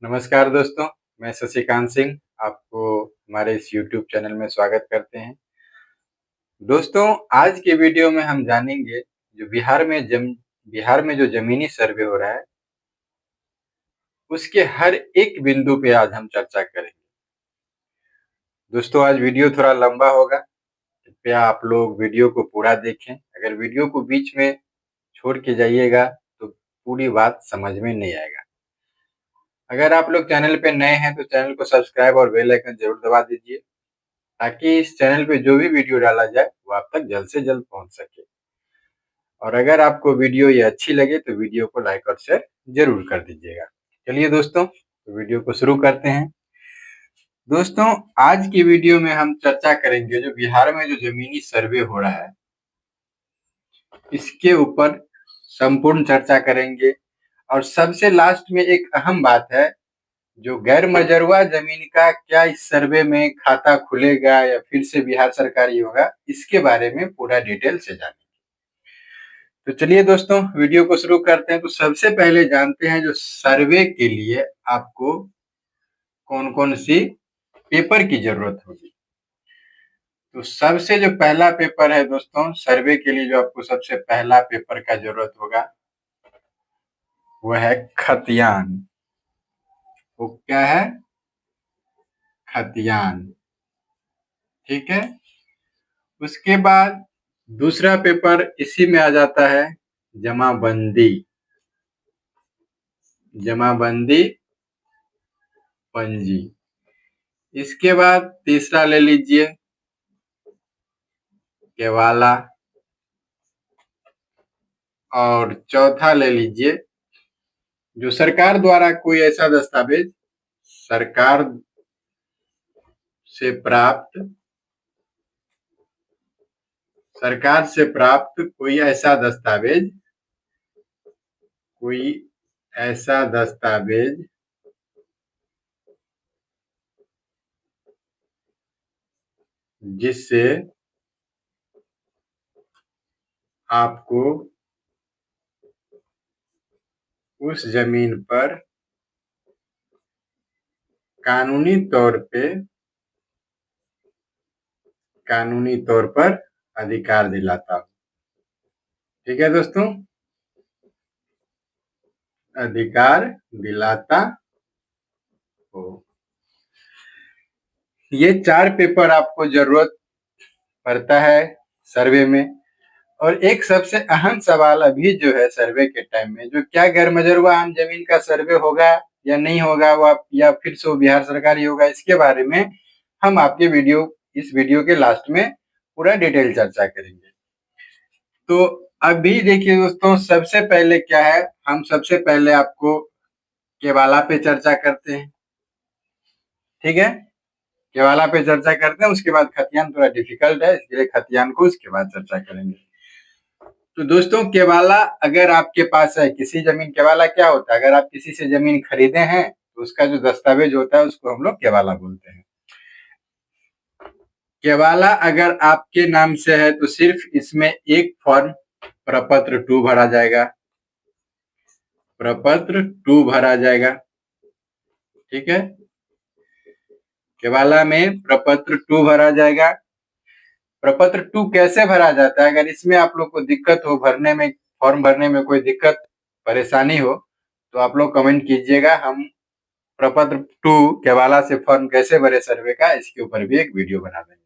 नमस्कार दोस्तों, मैं शशिकांत सिंह आपको हमारे इस यूट्यूब चैनल में स्वागत करते हैं। दोस्तों, आज के वीडियो में हम जानेंगे जो बिहार में जो ज़मीनी सर्वे हो रहा है, उसके हर एक बिंदु पे आज हम चर्चा करेंगे। दोस्तों, आज वीडियो थोड़ा लंबा होगा, कृपया आप लोग वीडियो को पूरा देखें। अगर वीडियो को बीच में छोड़ के जाइएगा तो पूरी बात समझ में नहीं आएगा। अगर आप लोग चैनल पे नए हैं तो चैनल को सब्सक्राइब और बेल आइकन जरूर दबा दीजिए, ताकि इस चैनल पे जो भी वीडियो डाला जाए वो आप तक जल्द से जल्द पहुंच सके। और अगर आपको वीडियो ये अच्छी लगे तो वीडियो को लाइक और शेयर जरूर कर दीजिएगा। चलिए दोस्तों, तो वीडियो को शुरू करते हैं। दोस्तों, आज की वीडियो में हम चर्चा करेंगे जो बिहार में जो जमीनी सर्वे हो रहा है, इसके ऊपर संपूर्ण चर्चा करेंगे। और सबसे लास्ट में एक अहम बात है, जो गैर मजरूआ जमीन का क्या इस सर्वे में खाता खुलेगा या फिर से बिहार सरकार ही होगा, इसके बारे में पूरा डिटेल से जानेंगे। तो चलिए दोस्तों, वीडियो को शुरू करते हैं। तो सबसे पहले जानते हैं जो सर्वे के लिए आपको कौन कौन सी पेपर की जरूरत होगी। तो सबसे जो पहला पेपर है दोस्तों, सर्वे के लिए जो आपको सबसे पहला पेपर का जरूरत होगा वो है खतियान। वो क्या है? खतियान। ठीक है। उसके बाद दूसरा पेपर इसी में आ जाता है, जमाबंदी। जमाबंदी पंजी। इसके बाद तीसरा ले लीजिए, केवाला। और चौथा ले लीजिए जो सरकार द्वारा कोई ऐसा दस्तावेज सरकार से प्राप्त कोई ऐसा दस्तावेज जिससे आपको उस जमीन पर कानूनी तौर पर अधिकार दिलाता हो। ठीक है दोस्तों, अधिकार दिलाता हो। ये 4 पेपर आपको जरूरत पड़ता है सर्वे में। और एक सबसे अहम सवाल अभी जो है सर्वे के टाइम में, जो क्या गैर मजरूआ आम जमीन का सर्वे होगा या नहीं होगा, वो या फिर से बिहार सरकार ही होगा, इसके बारे में हम आपके इस वीडियो के लास्ट में पूरा डिटेल चर्चा करेंगे। तो अभी देखिए दोस्तों, सबसे पहले क्या है, हम सबसे पहले आपको केवाला पे चर्चा करते हैं। ठीक है, केवाला पे चर्चा करते हैं। उसके बाद खतियान थोड़ा डिफिकल्ट है, इसलिए खतियान को उसके बाद चर्चा करेंगे। तो दोस्तों, केवाला अगर आपके पास है किसी जमीन, केवाला क्या होता है, अगर आप किसी से जमीन खरीदे हैं तो उसका जो दस्तावेज होता है उसको हम लोग केवाला बोलते हैं। केवाला अगर आपके नाम से है तो सिर्फ इसमें एक फॉर्म प्रपत्र 2 भरा जाएगा। प्रपत्र 2 भरा जाएगा। ठीक है, केवाला में प्रपत्र 2 भरा जाएगा। प्रपत्र 2 कैसे भरा जाता है, अगर इसमें आप लोग को दिक्कत हो भरने में, फॉर्म भरने में कोई दिक्कत परेशानी हो तो आप लोग कमेंट कीजिएगा। हम प्रपत्र 2 केवाला से फॉर्म कैसे भरे सर्वे का, इसके ऊपर भी एक वीडियो बना देंगे।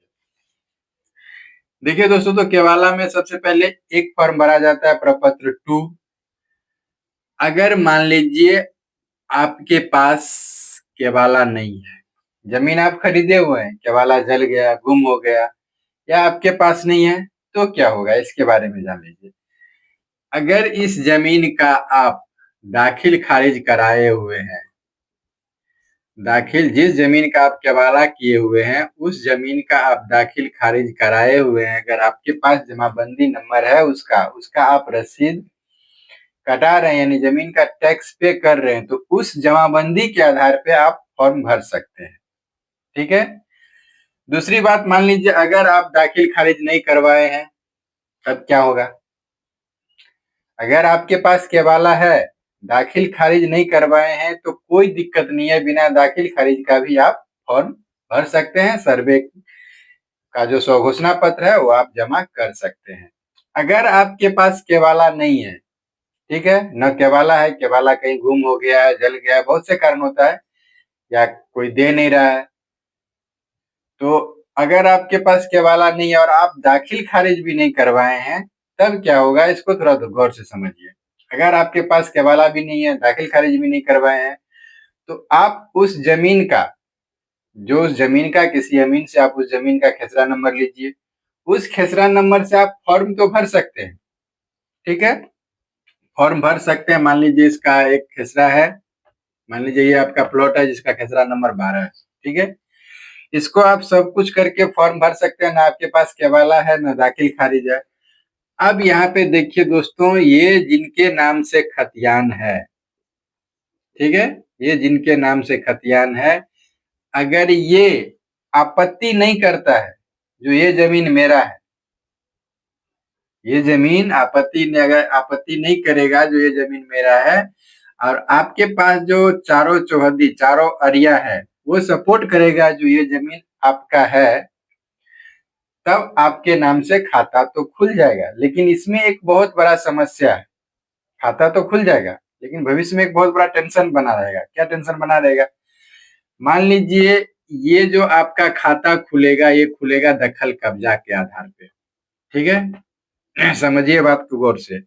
देखिए दोस्तों, तो केवाला में सबसे पहले एक फॉर्म भरा जाता है, प्रपत्र 2। अगर मान लीजिए आपके पास केवाला नहीं है, जमीन आप खरीदे हुए हैं, केवाला जल गया, गुम हो गया, या आपके पास नहीं है, तो क्या होगा इसके बारे में जान लीजिए। अगर इस जमीन का आप दाखिल खारिज कराए हुए हैं, जिस जमीन का आप केवाला किए हुए हैं उस जमीन का आप दाखिल खारिज कराए हुए हैं, अगर आपके पास जमाबंदी नंबर है उसका आप रसीद कटा रहे हैं, यानी जमीन का टैक्स पे कर रहे हैं, तो उस जमाबंदी के आधार पे आप फॉर्म भर सकते हैं। ठीक है। दूसरी बात, मान लीजिए अगर आप दाखिल खारिज नहीं करवाए हैं, तब क्या होगा। अगर आपके पास केवाला है दाखिल खारिज नहीं करवाए हैं तो कोई दिक्कत नहीं है, बिना दाखिल खारिज का भी आप फॉर्म भर सकते हैं। सर्वे का जो स्वघोषणा पत्र है वो आप जमा कर सकते हैं। अगर आपके पास केवाला नहीं है, ठीक है, न केवाला है, केवाला कहीं गुम हो गया है, जल गया है, बहुत से कारण होता है, या कोई दे नहीं रहा है, तो अगर आपके पास केवाला नहीं है और आप दाखिल खारिज भी नहीं करवाए हैं, तब क्या होगा, इसको थोड़ा गौर से समझिए। अगर आपके पास केवाला भी नहीं है, दाखिल खारिज भी नहीं करवाए हैं, तो आप उस जमीन का, जो उस जमीन का, किसी अमीन से आप उस जमीन का खेसरा नंबर लीजिए, उस खेसरा नंबर से आप फॉर्म तो भर सकते हैं, ठीक है, फॉर्म भर सकते हैं। मान लीजिए इसका एक खेसरा है, मान लीजिए ये आपका प्लॉट है जिसका खेसरा नंबर 12 है, ठीक है, इसको आप सब कुछ करके फॉर्म भर सकते हैं, ना आपके पास केवाला है ना दाखिल खारिज है। अब यहाँ पे देखिए दोस्तों, ये जिनके नाम से खतियान है, ठीक है, ये जिनके नाम से खतियान है, अगर ये आपत्ति नहीं करता है, जो ये जमीन मेरा है, ये जमीन अगर आपत्ति नहीं करेगा, जो ये जमीन मेरा है, और आपके पास जो चारों चौहद्दी, चारों अरिया है, वो सपोर्ट करेगा, जो ये जमीन आपका है, तब आपके नाम से खाता तो खुल जाएगा। लेकिन इसमें एक बहुत बड़ा समस्या है, खाता तो खुल जाएगा लेकिन भविष्य में एक बहुत बड़ा टेंशन बना रहेगा। क्या टेंशन बना रहेगा? मान लीजिए ये जो आपका खाता खुलेगा, ये खुलेगा दखल कब्जा के आधार पे, ठीक है, समझिए बात को गौर से।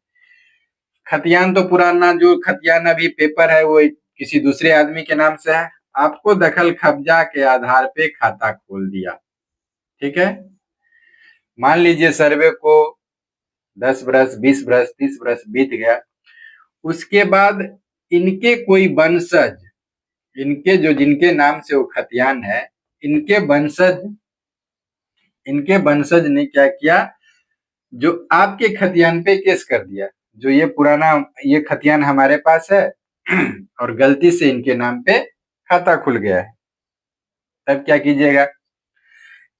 खतियान तो पुराना, जो खतियान अभी पेपर है वो किसी दूसरे आदमी के नाम से है, आपको दखल कब्जा के आधार पे खाता खोल दिया, ठीक है। मान लीजिए सर्वे को 10 बरस, 20 बरस, 30 बरस बीत गया, उसके बाद इनके कोई वंशज, इनके जो, जिनके नाम से वो खतियान है, इनके वंशज ने क्या किया, जो आपके खतियान पे केस कर दिया, जो ये पुराना, ये खतियान हमारे पास है और गलती से इनके नाम पे खाता खुल गया है, तब क्या कीजिएगा?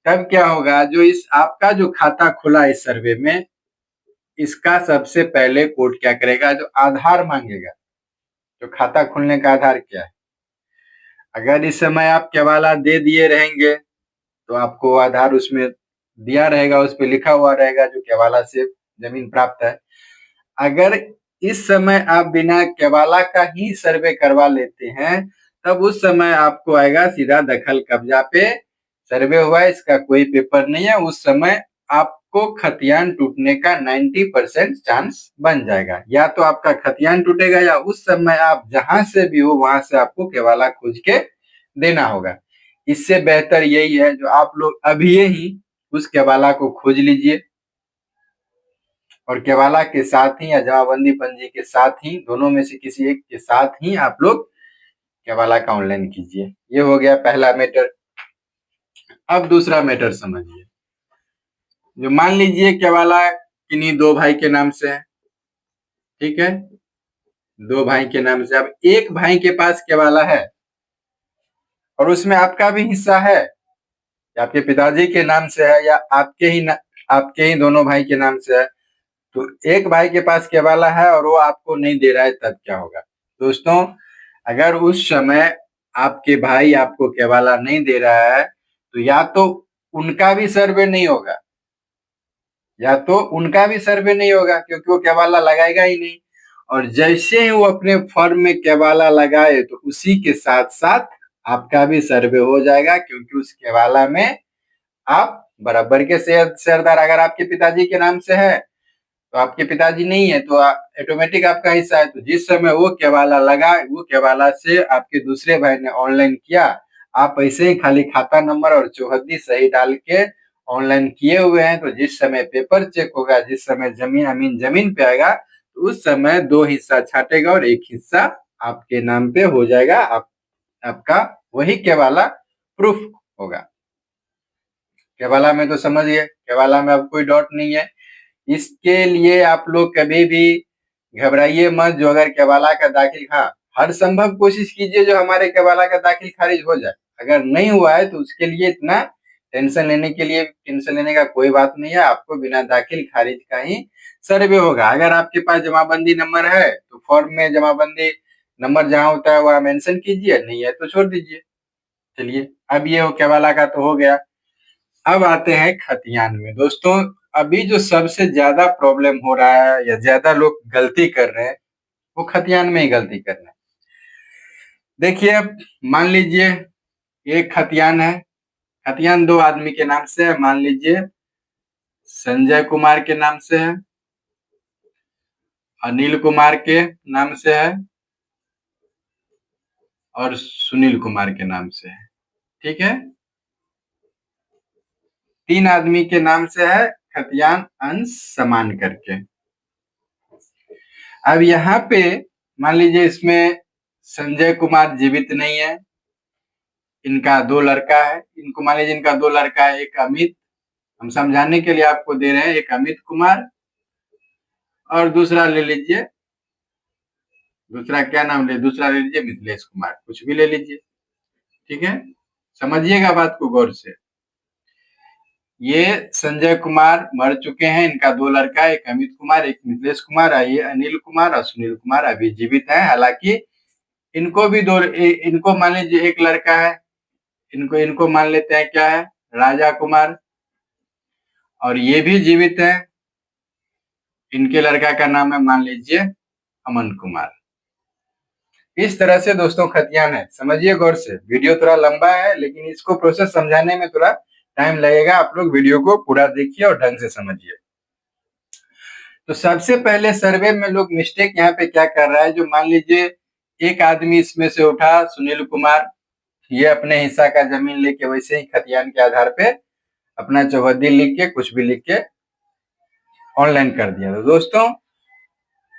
तब क्या होगा, जो इस आपका जो खाता खुला इस सर्वे में, इसका सबसे पहले कोर्ट क्या करेगा, जो आधार मांगेगा, जो खाता खुलने का आधार क्या है। अगर इस समय आप केवाला दे दिए रहेंगे तो आपको आधार उसमें दिया रहेगा, उस पर लिखा हुआ रहेगा जो केवाला से जमीन प्राप्त है। अगर इस समय आप बिना केवाला का ही सर्वे करवा लेते हैं, तब उस समय आपको आएगा सीधा दखल कब्जा पे सर्वे हुआ है, इसका कोई पेपर नहीं है, उस समय आपको खतियान टूटने का 90% चांस बन जाएगा। या तो आपका खतियान टूटेगा, या उस समय आप जहां से भी हो वहां से आपको केवाला खोज के देना होगा। इससे बेहतर यही है जो आप लोग अभी ही उस केवाला को खोज लीजिए, और केवाला के साथ ही या जमाबंदी पंजी के साथ ही, दोनों में से किसी एक के साथ ही आप लोग केवाला का ऑनलाइन कीजिए। ये हो गया पहला मैटर। अब दूसरा मैटर समझिए। जो मान लीजिए केवाला किन्हीं दो भाई के नाम से है, ठीक है, दो भाई के नाम से। अब एक भाई के पास केवाला है और उसमें आपका भी हिस्सा है, या आपके पिताजी के नाम से है, या आपके ही दोनों भाई के नाम से है, तो एक भाई के पास केवाला है और वो आपको नहीं दे रहा है, तब क्या होगा दोस्तों? अगर उस समय आपके भाई आपको केवाला नहीं दे रहा है, तो या तो उनका भी सर्वे नहीं होगा, क्योंकि वो केवाला लगाएगा ही नहीं। और जैसे ही वो अपने फर्म में केवाला लगाए, तो उसी के साथ साथ आपका भी सर्वे हो जाएगा, क्योंकि उस केवाला में आप बराबर के शेयरदार। अगर आपके पिताजी के नाम से है, तो आपके पिताजी नहीं है तो ऑटोमेटिक आपका हिस्सा है। तो जिस समय वो केवाला लगा, वो केवाला से आपके दूसरे भाई ने ऑनलाइन किया, आप ऐसे ही खाली खाता नंबर और चौहद्दी सही डाल के ऑनलाइन किए हुए हैं, तो जिस समय पेपर चेक होगा, जिस समय जमीन पे आएगा, तो उस समय दो हिस्सा छाटेगा और एक हिस्सा आपके नाम पे हो जाएगा। आपका वही केवाला प्रूफ होगा। केवाला में तो समझिए, केवाला में अब कोई डाउट नहीं है। इसके लिए आप लोग कभी भी घबराइए मत। जो अगर केवाला का दाखिल, हाँ, हर संभव कोशिश कीजिए जो हमारे केवाला का दाखिल खारिज हो जाए। अगर नहीं हुआ है तो उसके लिए इतना टेंशन लेने का कोई बात नहीं है। आपको बिना दाखिल खारिज का ही सर्वे होगा। अगर आपके पास जमाबंदी नंबर है तो फॉर्म में जमाबंदी नंबर जहाँ होता है वहाँ मेंशन कीजिए, नहीं है तो छोड़ दीजिए। चलिए, अब ये केवाला का तो हो गया। अब आते हैं खतियान में। दोस्तों, अभी जो सबसे ज्यादा प्रॉब्लम हो रहा है या ज्यादा लोग गलती कर रहे हैं, वो खतियान में ही गलती कर रहे हैं। देखिए, अब मान लीजिए एक खतियान है, खतियान 2 आदमी के नाम से है। मान लीजिए संजय कुमार के नाम से है, अनिल कुमार के नाम से है और सुनील कुमार के नाम से है। ठीक है, 3 आदमी के नाम से है खतियान अंश समान करके। अब यहाँ पे मान लीजिए इसमें संजय कुमार जीवित नहीं है, इनका 2 लड़का है। इनको मान लीजिए इनका 2 लड़का है, एक अमित, हम समझाने के लिए आपको दे रहे हैं, एक अमित कुमार और दूसरा ले लीजिए, दूसरा क्या नाम ले, दूसरा ले लीजिए मिथिलेश कुमार, कुछ भी ले लीजिए। ठीक है, समझिएगा बात को गौर से। ये संजय कुमार मर चुके हैं, इनका 2 लड़का, एक अमित कुमार, एक मिथिलेश कुमार, ये अनिल कुमार और सुनील कुमार अभी जीवित हैं। हालांकि इनको भी इनको मान लीजिए एक लड़का है, इनको मान लेते हैं क्या है, राजा कुमार, और ये भी जीवित है। इनके लड़का का नाम है मान लीजिए अमन कुमार। इस तरह से दोस्तों खतियान है, समझिए गौर से। वीडियो थोड़ा लंबा है लेकिन इसको प्रोसेस समझाने में थोड़ा टाइम लगेगा। आप लोग वीडियो को पूरा देखिए और ढंग से समझिए। तो सबसे पहले सर्वे में लोग मिस्टेक यहाँ पे क्या कर रहा है, जो मान लीजिए एक आदमी इसमें से उठा सुनील कुमार, ये अपने हिस्सा का जमीन लेके वैसे ही खतियान के आधार पे अपना चौहद्दी लिख के कुछ भी लिख के ऑनलाइन कर दिया। तो दोस्तों,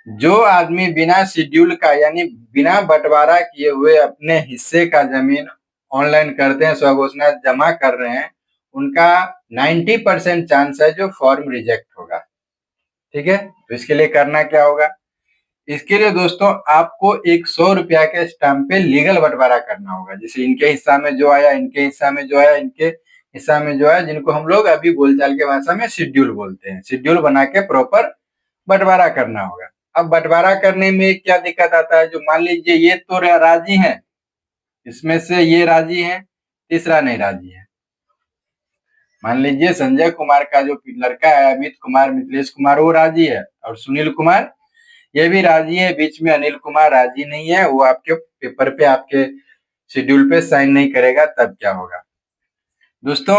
जो आदमी बिना शेड्यूल का यानी बिना बंटवारा किए हुए अपने हिस्से का जमीन ऑनलाइन करते हैं, स्वघोषणा जमा कर रहे हैं, उनका 90% चांस है जो फॉर्म रिजेक्ट होगा। ठीक है, तो इसके लिए करना क्या होगा, इसके लिए दोस्तों आपको एक 100 रुपया के स्टाम्प पे लीगल बंटवारा करना होगा। जैसे इनके हिस्सा में जो आया, इनके हिस्सा में जो आया, इनके हिस्सा में जो आया, जिनको हम लोग अभी बोलचाल के भाषा में शेड्यूल बोलते हैं, शेड्यूल बना के प्रॉपर बंटवारा करना होगा। अब बंटवारा करने में क्या दिक्कत आता है, जो मान लीजिए ये तो राजी है, इसमें से ये राजी है, तीसरा नहीं राजी है। मान लीजिए संजय कुमार का जो लड़का है अमित कुमार, मिथिलेश कुमार, वो राजी है और सुनील कुमार ये भी राजी है, बीच में अनिल कुमार राजी नहीं है, वो आपके पेपर पे आपके शेड्यूल पे साइन नहीं करेगा। तब क्या होगा दोस्तों,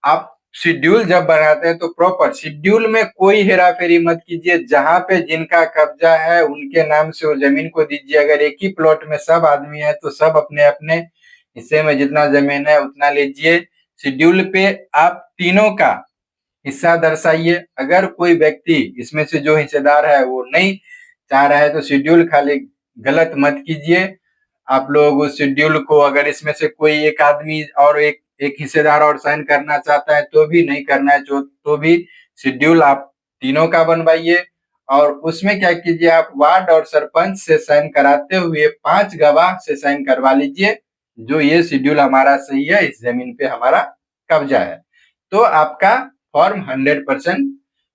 आप शेड्यूल जब बनाते हैं तो प्रॉपर शेड्यूल में कोई हेरा फेरी मत कीजिए। जहां पे जिनका कब्जा है उनके नाम से वो जमीन को दीजिए। अगर एक ही प्लॉट में सब आदमी है तो सब अपने अपने हिस्से में जितना जमीन है उतना लीजिए। शेड्यूल पे आप तीनों का हिस्सा दर्शाइए। अगर कोई व्यक्ति इसमें से जो हिस्सेदार है वो नहीं चाह रहा है तो शेड्यूल खाली गलत मत कीजिए। आप लोग उस शेड्यूल को, अगर इसमें से कोई एक आदमी और एक हिस्सेदार और साइन करना चाहता है तो भी, नहीं करना है तो भी शेड्यूल आप तीनों का बनवाइए। और उसमें क्या कीजिए, आप वार्ड और सरपंच से साइन कराते हुए 5 गवाह से साइन करवा लीजिए, जो ये शेड्यूल हमारा सही है, इस जमीन पे हमारा कब्जा है। तो आपका फॉर्म 100%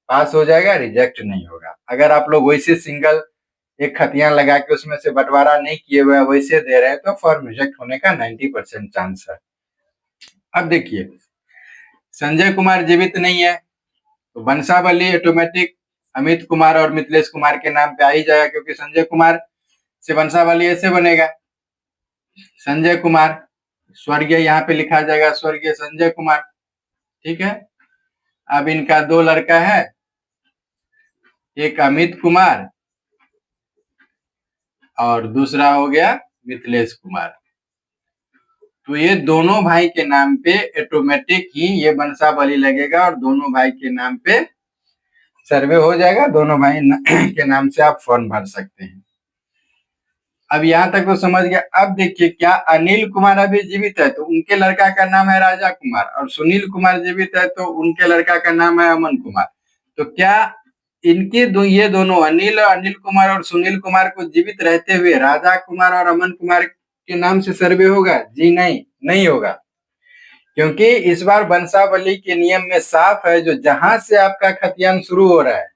पास हो जाएगा, रिजेक्ट नहीं होगा। अगर आप लोग वैसे सिंगल एक खतियान लगा के उसमें से बंटवारा नहीं किए हुए वैसे दे रहे हैं तो फॉर्म रिजेक्ट होने का 90% चांस है। अब देखिए, संजय कुमार जीवित नहीं है तो वंशावली ऑटोमेटिक अमित कुमार और मिथिलेश कुमार के नाम पे आ ही जाएगा, क्योंकि संजय कुमार से वंशावली ऐसे बनेगा, संजय कुमार स्वर्गीय यहाँ पे लिखा जाएगा, स्वर्गीय संजय कुमार। ठीक है, अब इनका 2 लड़का है, एक अमित कुमार और दूसरा हो गया मिथिलेश कुमार। तो ये दोनों भाई के नाम पे ऑटोमेटिक ही ये वंशावली लगेगा और दोनों भाई के नाम पे सर्वे हो जाएगा। दोनों भाई के नाम से आप फॉर्म भर सकते हैं। अब यहाँ तक तो समझ गया। अब देखिए, क्या अनिल कुमार अभी जीवित है तो उनके लड़का का नाम है राजा कुमार, और सुनील कुमार जीवित है तो उनके लड़का का नाम है अमन कुमार। तो क्या इनके ये दोनों अनिल कुमार और सुनील कुमार को जीवित रहते हुए राजा कुमार और अमन कुमार के नाम से सर्वे होगा? जी नहीं होगा, क्योंकि इस बार वंशावली के नियम में साफ है, जो जहां से आपका खतियान शुरू हो रहा है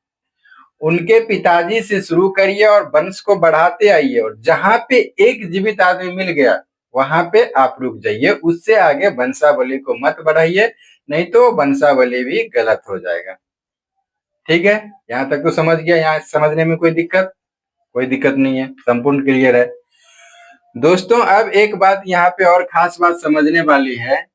उनके पिताजी से शुरू करिए और वंश को बढ़ाते आइए, और जहां पे एक जीवित आदमी मिल गया वहां पे आप रुक जाइए, उससे आगे वंशावली को मत बढ़ाइए, नहीं तो वंशावली भी गलत हो जाएगा। ठीक है, यहाँ तक तो समझ गया? यहाँ समझने में कोई दिक्कत? कोई दिक्कत नहीं है, संपूर्ण क्लियर है। दोस्तों अब एक बात यहाँ पे और खास बात समझने वाली है,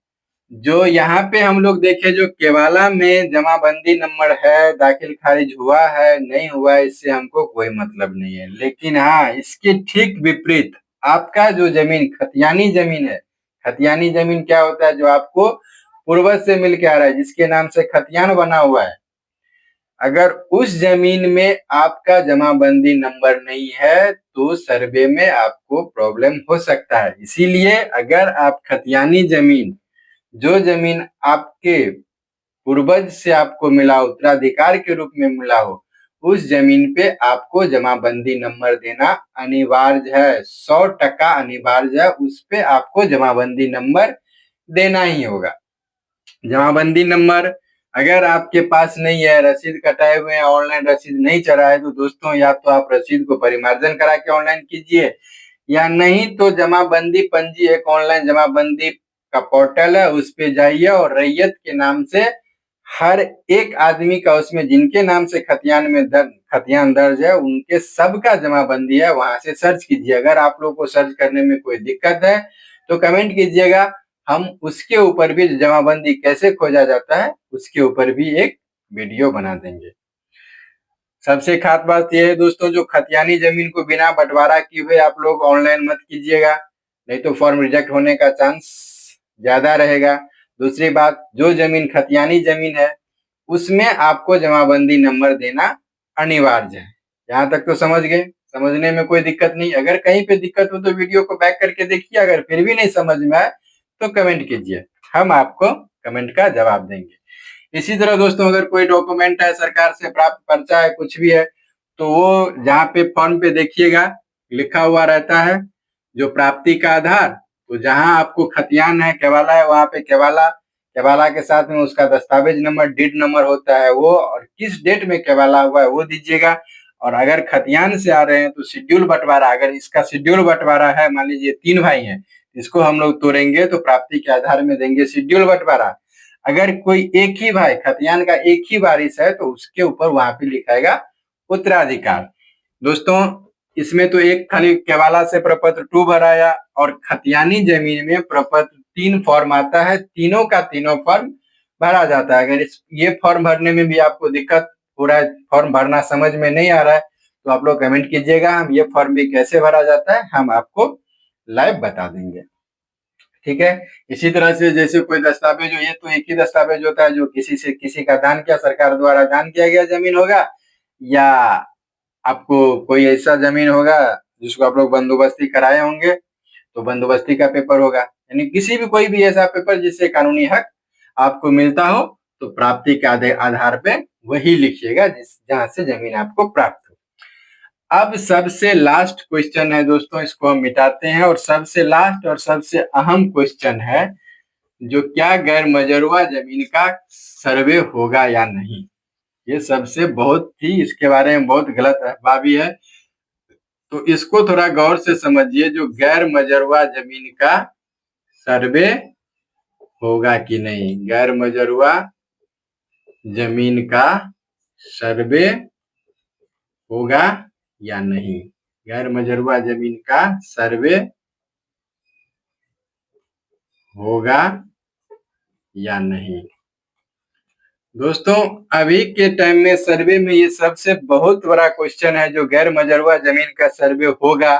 जो यहाँ पे हम लोग देखे, जो केवाला में जमाबंदी नंबर है, दाखिल खारिज हुआ है नहीं हुआ है, इससे हमको कोई मतलब नहीं है। लेकिन हाँ, इसके ठीक विपरीत आपका जो जमीन खतियानी जमीन है, खतियानी जमीन क्या होता है? जो आपको पूर्वज से मिल के आ रहा है, जिसके नाम से खतियान बना हुआ है, अगर उस जमीन में आपका जमाबंदी नंबर नहीं है तो सर्वे में आपको प्रॉब्लम हो सकता है। इसीलिए अगर आप खतियानी जमीन, जो जमीन आपके पूर्वज से आपको मिला, उत्तराधिकार के रूप में मिला हो, उस जमीन पे आपको जमाबंदी नंबर देना अनिवार्य है, 100% अनिवार्य है। उस पे आपको जमाबंदी नंबर देना ही होगा। जमाबंदी नंबर अगर आपके पास नहीं है, रसीद कटाए हुए हैं, ऑनलाइन रसीद नहीं चढ़ा है, तो दोस्तों या तो आप रसीद को परिमार्जन करा के ऑनलाइन कीजिए, या नहीं तो जमाबंदी पंजी, एक ऑनलाइन जमाबंदी का पोर्टल है, उस पे जाइए और रैयत के नाम से हर एक आदमी का, उसमें जिनके नाम से खतियान दर्ज है, उनके सबका जमाबंदी है, वहां से सर्च कीजिए। अगर आप लोग को सर्च करने में कोई दिक्कत है तो कमेंट कीजिएगा, हम उसके ऊपर भी जमाबंदी कैसे खोजा जाता है उसके ऊपर भी एक वीडियो बना देंगे। सबसे खास बात यह है दोस्तों, जो खतियानी जमीन को बिना बंटवारा किए हुए आप लोग ऑनलाइन मत कीजिएगा, नहीं तो फॉर्म रिजेक्ट होने का चांस ज्यादा रहेगा। दूसरी बात, जो जमीन खतियानी जमीन है उसमें आपको जमाबंदी नंबर देना अनिवार्य है। यहाँ तक तो समझ गए? समझने में कोई दिक्कत नहीं। अगर कहीं पे दिक्कत हो तो वीडियो को बैक करके देखिए, अगर फिर भी नहीं समझ में आए तो कमेंट कीजिए, हम आपको कमेंट का जवाब देंगे। इसी तरह दोस्तों, अगर कोई डॉक्यूमेंट है, सरकार से प्राप्त पर्चा है, कुछ भी है, तो वो जहाँ पे फॉर्म पे देखिएगा लिखा हुआ रहता है जो प्राप्ति का आधार, तो जहाँ आपको खतियान है, केवाला है, वहां पे केवाला के साथ में उसका दस्तावेज नंबर, डीड नंबर होता है वो, और किस डेट में केवाला हुआ है वो दीजिएगा। और अगर खतियान से आ रहे हैं तो शेड्यूल बंटवारा, अगर इसका शेड्यूल बंटवारा है, मान लीजिए 3 भाई हैं, इसको हम लोग तोड़ेंगे तो प्राप्ति के आधार में देंगे शेड्यूल बंटवारा। अगर कोई एक ही भाई, खतियान का एक ही वारिस है, तो उसके ऊपर वहां पे लिखाएगा उत्तराधिकार। दोस्तों इसमें तो एक खाली केवाला से प्रपत्र 2 भराया, और खतियानी जमीन में प्रपत्र 3 फॉर्म आता है, तीनों का तीनों फॉर्म भरा जाता है। अगर ये फॉर्म भरने में भी आपको दिक्कत हो रहा है, फॉर्म भरना समझ में नहीं आ रहा है, तो आप लोग कमेंट कीजिएगा, हम ये फॉर्म भी कैसे भरा जाता है हम आपको लाइव बता देंगे। ठीक है, इसी तरह से जैसे कोई दस्तावेज हो, ये तो एक ही दस्तावेज होता है जो किसी का दान किया, सरकार द्वारा दान किया गया जमीन होगा, या आपको कोई ऐसा जमीन होगा जिसको आप लोग बंदोबस्ती कराए होंगे, तो बंदोबस्ती का पेपर होगा। यानी किसी भी कोई भी ऐसा पेपर जिससे कानूनी हक आपको मिलता हो, तो प्राप्ति के आधार पे वही लिखिएगा जहां से जमीन आपको प्राप्त हो। अब सबसे लास्ट क्वेश्चन है दोस्तों, इसको हम मिटाते हैं, और सबसे लास्ट और सबसे अहम क्वेश्चन है, जो क्या गैर मजरूआ जमीन का सर्वे होगा या नहीं। ये सबसे बहुत ही, इसके बारे में बहुत गलत अफवाह भी है, तो इसको थोड़ा गौर से समझिए। जो गैर मजरूआ जमीन का सर्वे होगा कि नहीं, गैर मजरूआ जमीन का सर्वे होगा या नहीं, गैर मजरूआ जमीन का सर्वे होगा या नहीं। दोस्तों अभी के टाइम में सर्वे में ये सबसे बहुत बड़ा क्वेश्चन है, जो गैर मजरूआ जमीन का सर्वे होगा,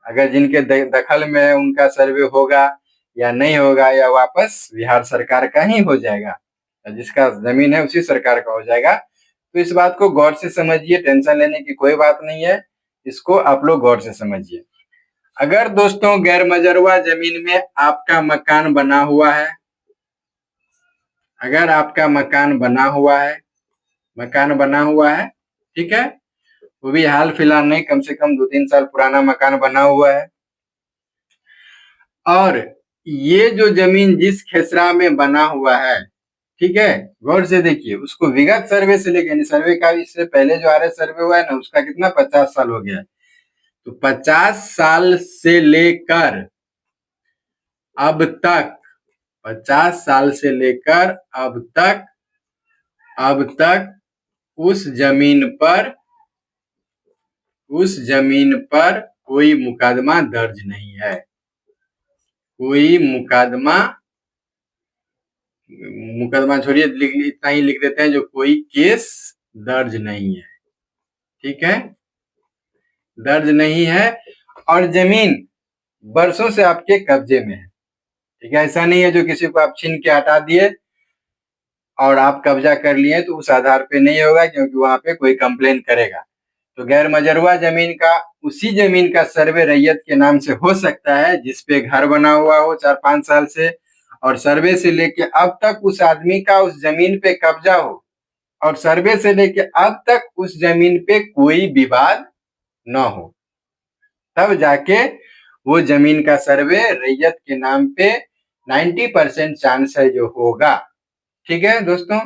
अगर जिनके दखल में है उनका सर्वे होगा या नहीं होगा, या वापस बिहार सरकार का ही हो जाएगा, जिसका जमीन है उसी सरकार का हो जाएगा। तो इस बात को गौर से समझिए, टेंशन लेने की कोई बात नहीं है, इसको आप लोग गौर से समझिए। अगर दोस्तों गैर मजरूआ जमीन में आपका मकान बना हुआ है, अगर आपका मकान बना हुआ है, ठीक है, वो भी हाल फिलहाल नहीं, कम से कम 2-3 साल पुराना मकान बना हुआ है, और ये जो जमीन जिस खेसरा में बना हुआ है, ठीक है, गौर से देखिए, उसको विगत सर्वे से लेके, यानी सर्वे का इससे पहले जो आरएस सर्वे हुआ है ना, उसका कितना 50 साल हो गया है। तो 50 साल से लेकर अब तक, 50 साल से लेकर अब तक उस जमीन पर कोई मुकदमा दर्ज नहीं है। कोई मुकदमा छोड़िए, इतना ही लिख देते हैं, जो कोई केस दर्ज नहीं है। ठीक है, दर्ज नहीं है, और जमीन बरसों से आपके कब्जे में है। ठीक है, ऐसा नहीं है जो किसी को आप छीन के हटा दिए और आप कब्जा कर लिए, तो उस आधार पे नहीं होगा, क्योंकि वहां पे कोई कंप्लेन करेगा। तो गैर मजरूआ जमीन का, उसी जमीन का सर्वे रैयत के नाम से हो सकता है जिसपे घर बना हुआ हो 4-5 साल से, और सर्वे से लेके अब तक उस आदमी का उस जमीन पे कब्जा हो, और सर्वे से लेके अब तक उस जमीन पे कोई विवाद न हो, तब जाके वो जमीन का सर्वे रैयत के नाम पे 90% चांस है जो होगा। ठीक है दोस्तों,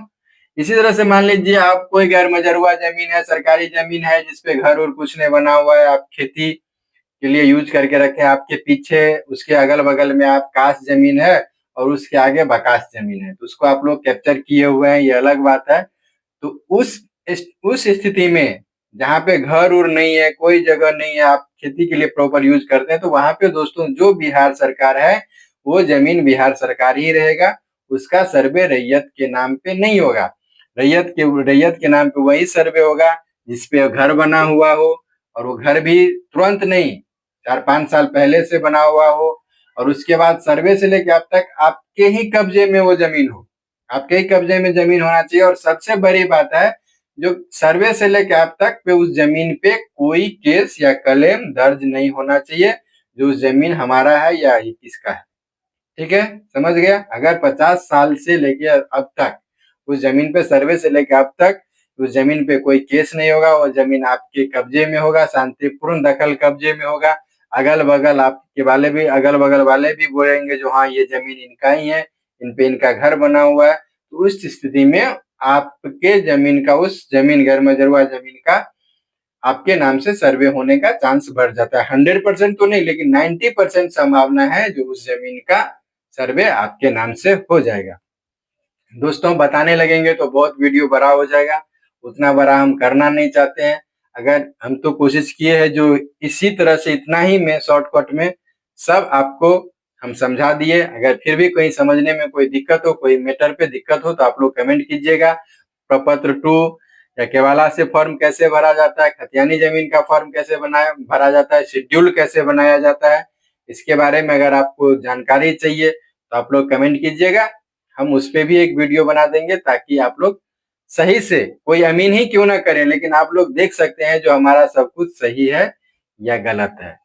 इसी तरह से मान लीजिए आप कोई गैर मजरूआ जमीन है, सरकारी जमीन है, जिसपे घर और कुछ नहीं बना हुआ है, आप खेती के लिए यूज करके रखे, आपके पीछे उसके अगल बगल में आप काश जमीन है और उसके आगे बकास जमीन है, तो उसको आप लोग कैप्चर किए हुए हैं, ये अलग बात है। तो उस स्थिति में जहाँ पे घर उर नहीं है, कोई जगह नहीं है, आप खेती के लिए प्रॉपर यूज करते हैं, तो वहां पे दोस्तों जो बिहार सरकार है, वो जमीन बिहार सरकार ही रहेगा, उसका सर्वे रैयत के नाम पे नहीं होगा। रैयत के नाम पे वही सर्वे होगा जिसपे घर बना हुआ हो, और वो घर भी तुरंत नहीं, 4-5 साल पहले से बना हुआ हो, और उसके बाद सर्वे से लेके अब तक आपके ही कब्जे में वो जमीन हो, आपके ही कब्जे में जमीन होना चाहिए। और सबसे बड़ी बात है, जो सर्वे से लेके अब तक पे उस जमीन पे कोई केस या क्लेम दर्ज नहीं होना चाहिए, जो उस जमीन हमारा है या किसका है। ठीक है, समझ गया। अगर 50 साल से लेके अब तक उस जमीन पे, सर्वे से लेके अब तक उस जमीन पे कोई केस नहीं होगा, वो जमीन आपके कब्जे में होगा, शांतिपूर्ण दखल कब्जे में होगा, अगल बगल आपके वाले भी, अगल बगल वाले भी बोलेंगे जो हाँ ये जमीन इनका ही है, इन पे इनका घर बना हुआ है, तो उस स्थिति में आपके जमीन का, उस जमीन गैर मजरूआ जमीन का आपके नाम से सर्वे होने का चांस बढ़ जाता है। 100% तो नहीं, लेकिन 90% संभावना है जो उस जमीन का सर्वे आपके नाम से हो जाएगा। दोस्तों बताने लगेंगे तो बहुत वीडियो बड़ा हो जाएगा, उतना बड़ा हम करना नहीं चाहते हैं। अगर हम तो कोशिश किए हैं जो इसी तरह से, इतना ही में शॉर्टकट में सब आपको हम समझा दिए। अगर फिर भी कहीं समझने में कोई दिक्कत हो, कोई मैटर पे दिक्कत हो, तो आप लोग कमेंट कीजिएगा। प्रपत्र 2 या केवाला से फॉर्म कैसे भरा जाता है, खतियानी जमीन का फॉर्म कैसे भरा जाता है, शेड्यूल कैसे बनाया जाता है, इसके बारे में अगर आपको जानकारी चाहिए तो आप लोग कमेंट कीजिएगा, हम उस पे भी एक वीडियो बना देंगे, ताकि आप लोग सही से, कोई अमीन ही क्यों ना करें, लेकिन आप लोग देख सकते हैं जो हमारा सब कुछ सही है या गलत है।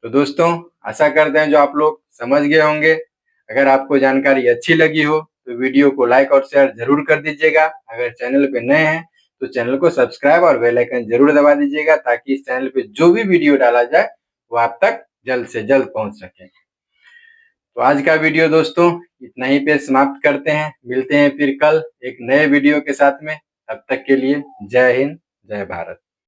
तो दोस्तों आशा करते हैं जो आप लोग समझ गए होंगे। अगर आपको जानकारी अच्छी लगी हो तो वीडियो को लाइक और शेयर जरूर कर दीजिएगा। अगर चैनल पे नए हैं तो चैनल को सब्सक्राइब और बेल आइकन जरूर दबा दीजिएगा, ताकि इस चैनल पे जो भी वीडियो डाला जाए वो आप तक जल्द से जल्द पहुंच सके। तो आज का वीडियो दोस्तों इतना ही पे समाप्त करते हैं। मिलते हैं फिर कल एक नए वीडियो के साथ में। तब तक के लिए जय हिंद, जय भारत।